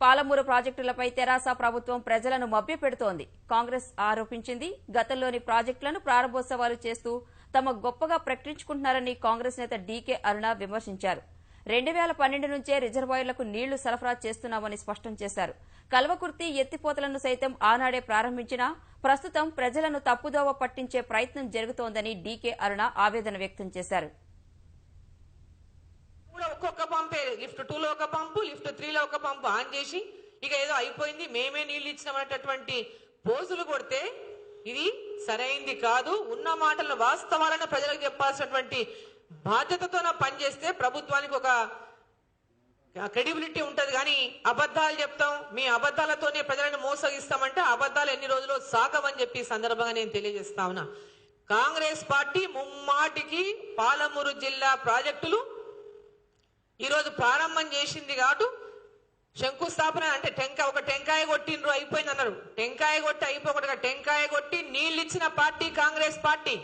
పాలమూరు ప్రాజెక్టులపై తెరాస ప్రభుత్వం ప్రజలను మభ్యపెడుతోంది. కాంగ్రెస్ ఆరోపించింది. గతంలోని ప్రాజెక్టులను ప్రారంభోత్సవాలు చేస్తూ తమ గొప్పగా ప్రకటించుకుంటున్నారని కాంగ్రెస్ నేత డీకే అరుణ విమర్శించారు. 2012 నుంచే రిజర్వాయర్లకు నీళ్లు సరఫరా చేస్తున్నామని స్పష్టం చేశారు. కల్వకుర్తి ఎత్తిపోతలను సైతం ఆనాడే ప్రారంభించినా ప్రస్తుతం ప్రజలను తప్పుదోవ పట్టించే ప్రయత్నం జరుగుతోందని డీకే అరుణ ఆవేదన వ్యక్తం చేశారు. ఒక్కొక్క పంపే లిఫ్ట్ 2 లో ఒక పంపు, లిఫ్ట్ 3 లో ఒక పంపు ఆన్ చేసి ఇక ఏదో అయిపోయింది మేమే నీళ్లు ఇచ్చినామనేటటువంటి పోజులు కొడితే ఇది సరైంది కాదు. ఉన్న మాటలను వాస్తవాలను ప్రజలకు చెప్పాల్సినటువంటి బాధ్యతతో పనిచేస్తే ప్రభుత్వానికి ఒక క్రెడిబిలిటీ ఉంటది. కానీ అబద్ధాలు చెప్తాం, మీ అబద్ధాలతోనే ప్రజలను మోసగిస్తామంటే అబద్ధాలు ఎన్ని రోజులు సాగవని చెప్పి సందర్భంగా నేను తెలియజేస్తా ఉన్నా. కాంగ్రెస్ పార్టీ ముమ్మాటికి పాలమూరు జిల్లా ప్రాజెక్టులు ఈరోజు ప్రారంభం చేసింది కాబట్టి శంకుస్థాపన అంటే ఒక టెంకాయ కొట్టిండ్రు అయిపోయింది అన్నారు. టెంకాయ కొట్టి అయిపోకుండా టెంకాయ కొట్టి నీళ్ళు ఇచ్చిన పార్టీ కాంగ్రెస్ పార్టీ.